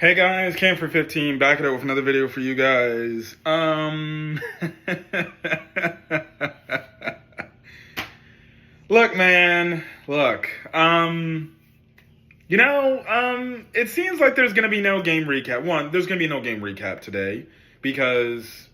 Hey guys, Cam for 15 back it up with another video for you guys. Look, man, look. It seems like there's gonna be no game recap. One, there's gonna be no game recap today because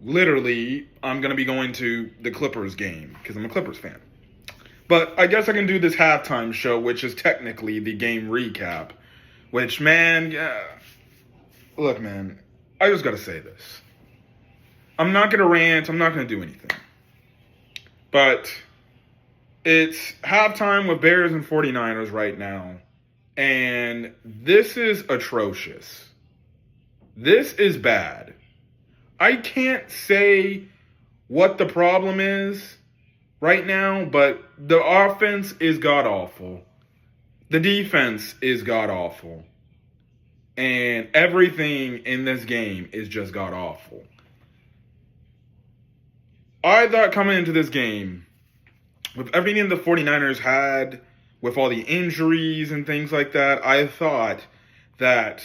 literally I'm gonna be going to the Clippers game because I'm a Clippers fan. But I guess I can do this halftime show, which is technically the game recap. Which, man, yeah. Look, man, I just gotta say this. I'm not gonna rant, I'm not gonna do anything. But it's halftime with Bears and 49ers right now. And this is atrocious. This is bad. I can't say what the problem is right now, but the offense is god awful. The defense is god awful. And everything in this game is just god awful. I thought coming into this game, with everything the 49ers had, with all the injuries and things like that, I thought that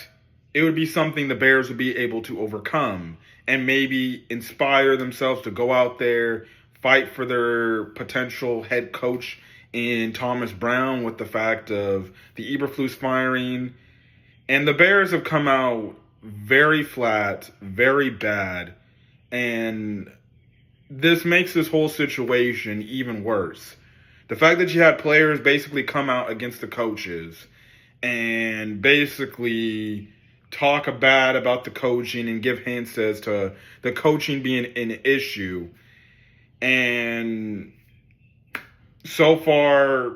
it would be something the Bears would be able to overcome and maybe inspire themselves to go out there, fight for their potential head coach in Thomas Brown with the fact of the Eberflus firing. And the Bears have come out very flat, very bad. And this makes this whole situation even worse. The fact that you had players basically come out against the coaches and basically talk bad about the coaching and give hints as to the coaching being an issue. And so far,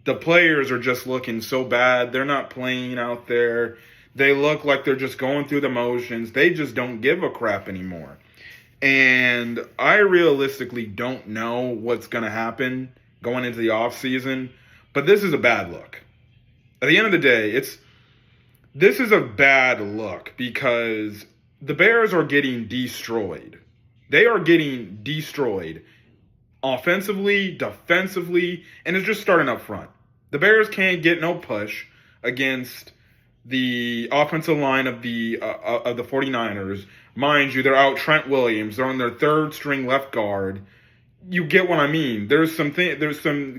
the players are just looking so bad. They're not playing out there. They look like they're just going through the motions. They just don't give a crap anymore. And I realistically don't know what's going to happen going into the offseason. But this is a bad look. At the end of the day, this is a bad look because the Bears are getting destroyed. They are getting destroyed. Offensively, defensively, and it's just starting up front. The Bears can't get no push against the offensive line of the 49ers. Mind you, they're out Trent Williams. They're on their third string left guard. You get what I mean. There's some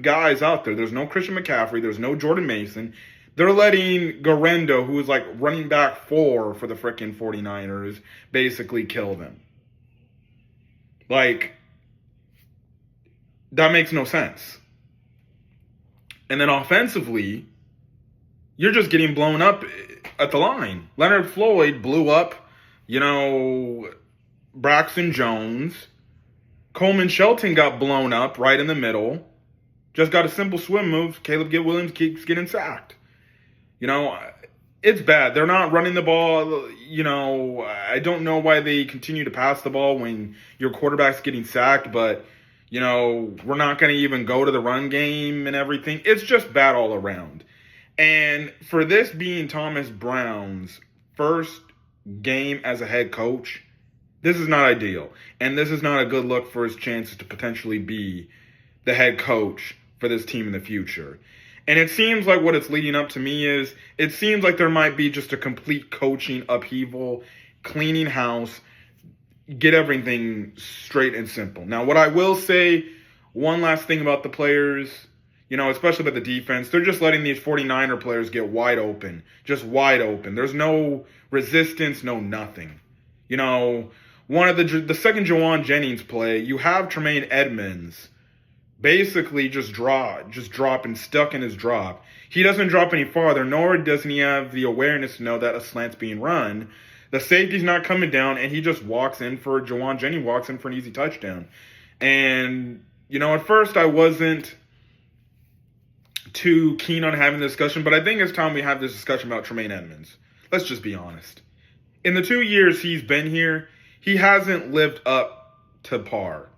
guys out there. There's no Christian McCaffrey. There's no Jordan Mason. They're letting Garendo, who is like running back 4 for the frickin' 49ers, basically kill them. Like, that makes no sense. And then offensively, you're just getting blown up at the line. Leonard Floyd blew up, Braxton Jones. Coleman Shelton got blown up right in the middle. Just got a simple swim move. Caleb Williams keeps getting sacked. It's bad. They're not running the ball. I don't know why they continue to pass the ball when your quarterback's getting sacked, but we're not going to even go to the run game and everything. It's just bad all around. And for this being Thomas Brown's first game as a head coach, this is not ideal. And this is not a good look for his chances to potentially be the head coach for this team in the future. And it seems like what it's leading up to me is, it seems like there might be just a complete coaching upheaval, cleaning house, get everything straight and simple. Now, what I will say, one last thing about the players, especially about the defense, they're just letting these 49er players get wide open. Just wide open. There's no resistance, no nothing. One of the second Jawan Jennings play, you have Tremaine Edmonds basically just dropping, stuck in his drop. He doesn't drop any farther, nor doesn't he have the awareness to know that a slant's being run. The safety's not coming down, and he just Jawan Jennings walks in for an easy touchdown. And, at first I wasn't too keen on having this discussion, but I think it's time we have this discussion about Tremaine Edmonds. Let's just be honest. In the 2 years he's been here, he hasn't lived up to par.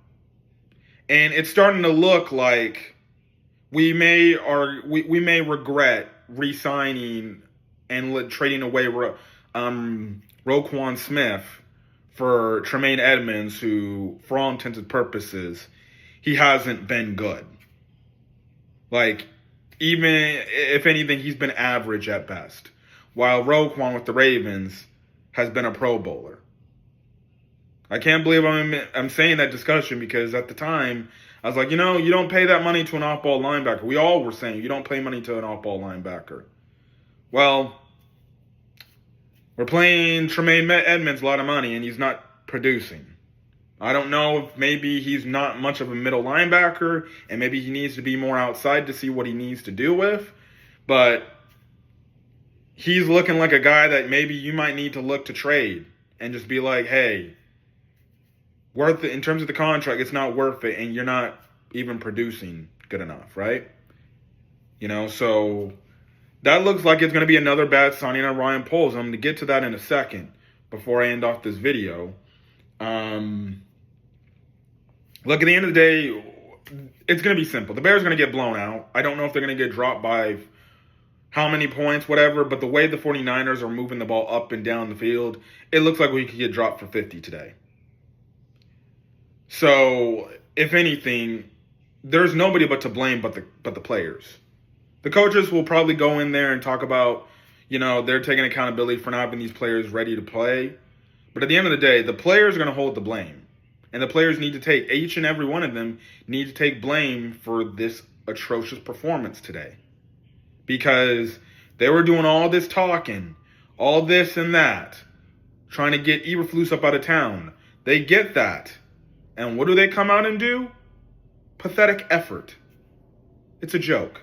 And it's starting to look like we may regret re-signing and trading away Roquan Smith for Tremaine Edmonds, who, for all intents and purposes, he hasn't been good. Like, even if anything, he's been average at best. while Roquan with the Ravens has been a Pro Bowler. I can't believe I'm saying that discussion because at the time, I was like, you don't pay that money to an off-ball linebacker. We all were saying you don't pay money to an off-ball linebacker. Well, we're paying Tremaine Edmonds a lot of money, and he's not producing. I don't know if maybe he's not much of a middle linebacker, and maybe he needs to be more outside to see what he needs to do with. But he's looking like a guy that maybe you might need to look to trade and just be like, hey, worth it in terms of the contract, it's not worth it, and you're not even producing good enough, right? So that looks like it's going to be another bad signing on Ryan Poles. I'm going to get to that in a second before I end off this video. Look, at the end of the day, it's going to be simple. The Bears are going to get blown out. I don't know if they're going to get dropped by how many points, whatever, but the way the 49ers are moving the ball up and down the field, it looks like we could get dropped for 50 today. So, if anything, there's nobody but to blame but the players. The coaches will probably go in there and talk about, they're taking accountability for not having these players ready to play. But at the end of the day, the players are going to hold the blame. And the players need to take, each and every one of them need to take blame for this atrocious performance today. Because they were doing all this talking, all this and that, trying to get Eberflus up out of town. They get that. And what do they come out and do? Pathetic effort. It's a joke.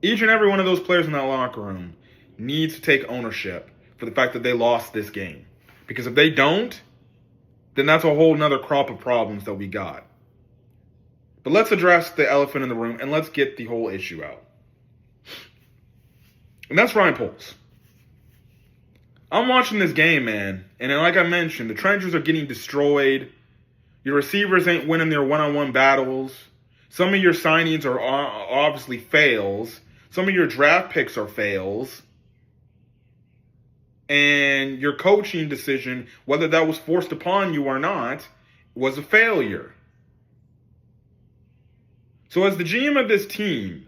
Each and every one of those players in that locker room needs to take ownership for the fact that they lost this game. Because if they don't, then that's a whole nother crop of problems that we got. But let's address the elephant in the room and let's get the whole issue out. And that's Ryan Poles. I'm watching this game, man, and like I mentioned, the trenches are getting destroyed. Your receivers ain't winning their one-on-one battles. Some of your signings are obviously fails. Some of your draft picks are fails. And your coaching decision, whether that was forced upon you or not, was a failure. So as the GM of this team,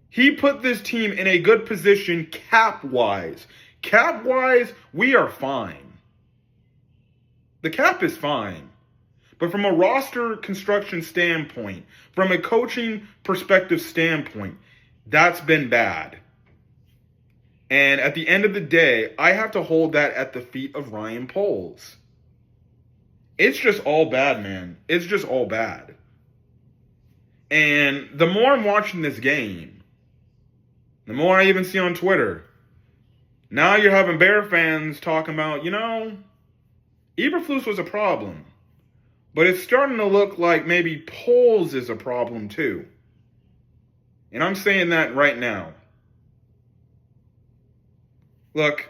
he put this team in a good position cap-wise. Cap-wise, we are fine. The cap is fine. But from a roster construction standpoint, from a coaching perspective standpoint, that's been bad. And at the end of the day, I have to hold that at the feet of Ryan Poles. It's just all bad, man. It's just all bad. And the more I'm watching this game, the more I even see on Twitter, now you're having Bear fans talking about, Eberflus was a problem. But it's starting to look like maybe Poles is a problem too. And I'm saying that right now. Look,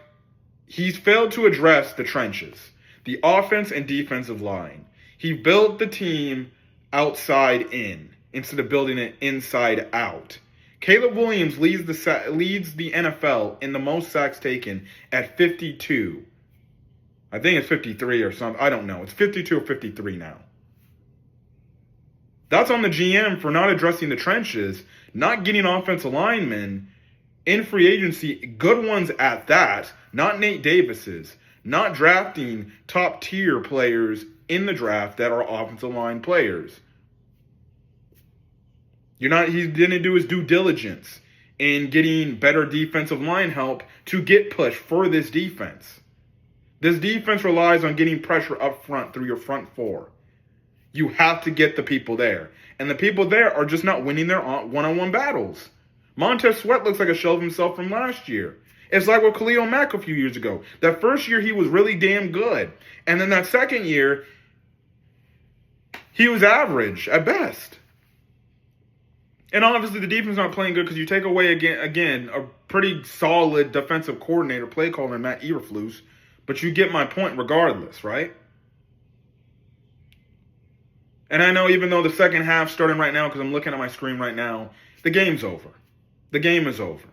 he's failed to address the trenches, the offense and defensive line. He built the team outside in instead of building it inside out. Caleb Williams leads the NFL in the most sacks taken at 52. I think it's 53 or something. I don't know. It's 52 or 53 now. That's on the GM for not addressing the trenches, not getting offensive linemen in free agency, good ones at that, not Nate Davis's, not drafting top tier players in the draft that are offensive line players. He didn't do his due diligence in getting better defensive line help to get push for this defense. This defense relies on getting pressure up front through your front four. You have to get the people there. And the people there are just not winning their one-on-one battles. Montez Sweat looks like a shell of himself from last year. It's like with Khalil Mack a few years ago. That first year, he was really damn good. And then that second year, he was average at best. And obviously, the defense is not playing good because you take away, again, a pretty solid defensive coordinator, play caller, Matt Eberflus. But you get my point regardless, right? And I know even though the second half starting right now, because I'm looking at my screen right now, the game's over. The game is over.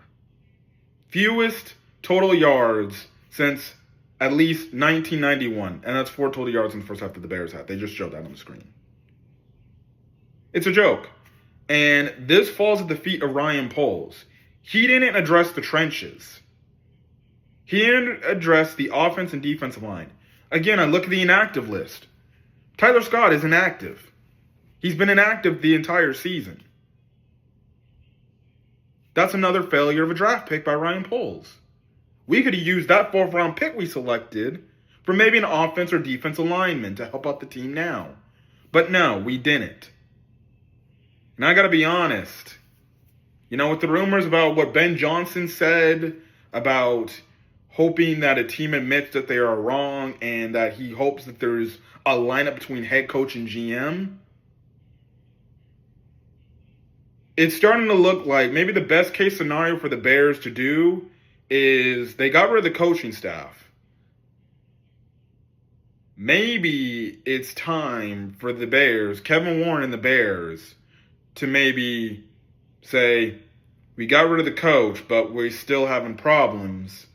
Fewest total yards since at least 1991. And that's 4 total yards in the first half that the Bears had. They just showed that on the screen. It's a joke. And this falls at the feet of Ryan Poles. He didn't address the trenches. He didn't address the offense and defensive line. Again, I look at the inactive list. Tyler Scott is inactive. He's been inactive the entire season. That's another failure of a draft pick by Ryan Poles. We could have used that 4th round pick we selected for maybe an offense or defensive lineman to help out the team now. But no, we didn't. And I gotta be honest, with the rumors about what Ben Johnson said about hoping that a team admits that they are wrong and that he hopes that there's a lineup between head coach and GM, it's starting to look like maybe the best case scenario for the Bears to do is they got rid of the coaching staff. Maybe it's time for the Bears, Kevin Warren and the Bears, to maybe say, we got rid of the coach, but we're still having problems.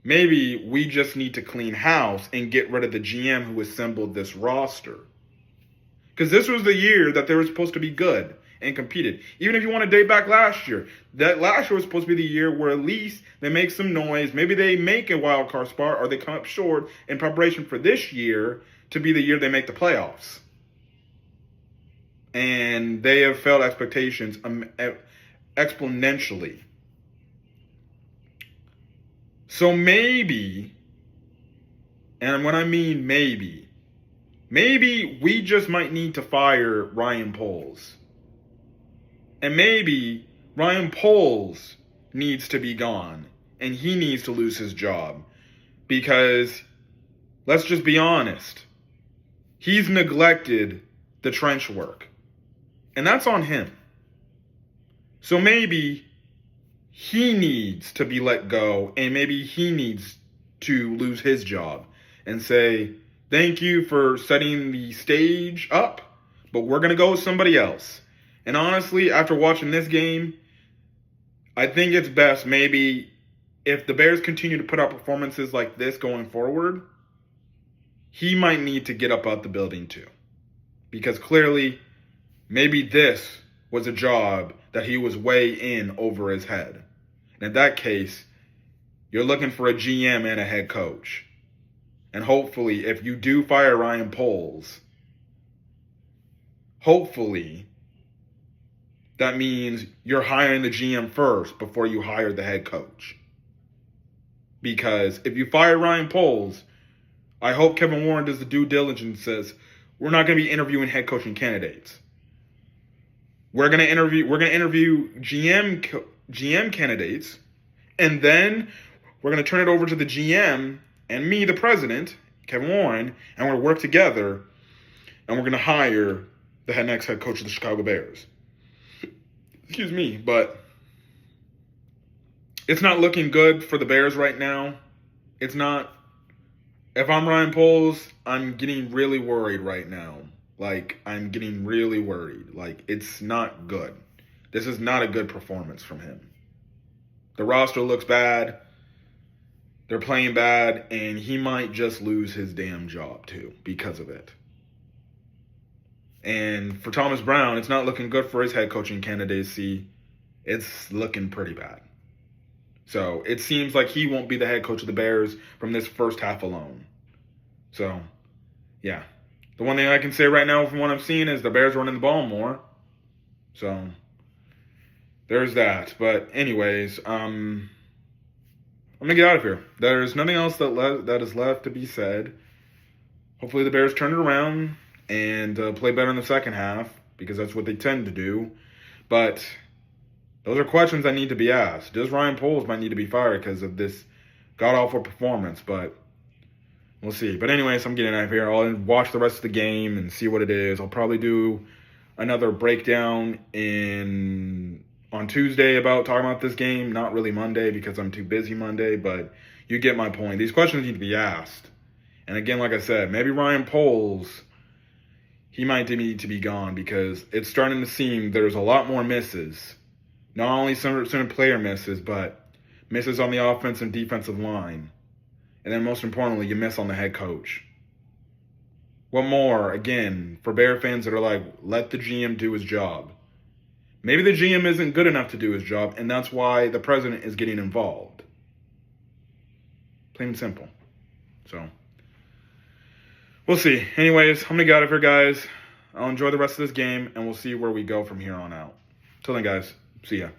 Maybe we just need to clean house and get rid of the GM who assembled this roster. Because this was the year that they were supposed to be good and competed. Even if you want to date back last year, that last year was supposed to be the year where at least they make some noise. Maybe they make a wild card spot or they come up short in preparation for this year to be the year they make the playoffs. And they have failed expectations exponentially. So maybe, and when I mean maybe we just might need to fire Ryan Poles. And maybe Ryan Poles needs to be gone and he needs to lose his job. Because, let's just be honest, he's neglected the trench work. And that's on him. So maybe he needs to be let go and maybe he needs to lose his job and say, thank you for setting the stage up, but we're going to go with somebody else. And honestly, after watching this game, I think it's best maybe if the Bears continue to put out performances like this going forward, he might need to get up out the building too. Because clearly, maybe this was a job that he was way in over his head. And in that case, you're looking for a GM and a head coach. And hopefully, if you do fire Ryan Poles, hopefully that means you're hiring the GM first before you hire the head coach. Because if you fire Ryan Poles, I hope Kevin Warren does the due diligence and says, we're not going to be interviewing head coaching candidates. We're going to interview GM candidates, and then we're going to turn it over to the GM and me, the president, Kevin Warren, and we're going to work together, and we're going to hire the next head coach of the Chicago Bears. Excuse me, but it's not looking good for the Bears right now. It's not. If I'm Ryan Poles, I'm getting really worried right now. I'm getting really worried. It's not good. This is not a good performance from him. The roster looks bad. They're playing bad, and he might just lose his damn job, too, because of it. And for Thomas Brown, it's not looking good for his head coaching candidacy. It's looking pretty bad. So it seems like he won't be the head coach of the Bears from this first half alone. So, yeah. The one thing I can say right now from what I'm seeing is the Bears are running the ball more. So, there's that. But anyways, I'm going to get out of here. There's nothing else that is left to be said. Hopefully the Bears turn it around and play better in the second half, because that's what they tend to do. But those are questions that need to be asked. Does Ryan Poles might need to be fired because of this god-awful performance? But we'll see. But anyways, I'm getting out of here. I'll watch the rest of the game and see what it is. I'll probably do another breakdown on Tuesday about talking about this game. Not really Monday because I'm too busy Monday, but you get my point. These questions need to be asked. And again, like I said, maybe Ryan Poles, he might need to be gone because it's starting to seem there's a lot more misses. Not only certain player misses, but misses on the offensive and defensive line. And then most importantly, you miss on the head coach. What more, again, for Bear fans that are like, let the GM do his job. Maybe the GM isn't good enough to do his job, and that's why the president is getting involved. Plain and simple. So, we'll see. Anyways, I'm going to get out of here, guys. I'll enjoy the rest of this game, and we'll see where we go from here on out. Till then, guys. See ya.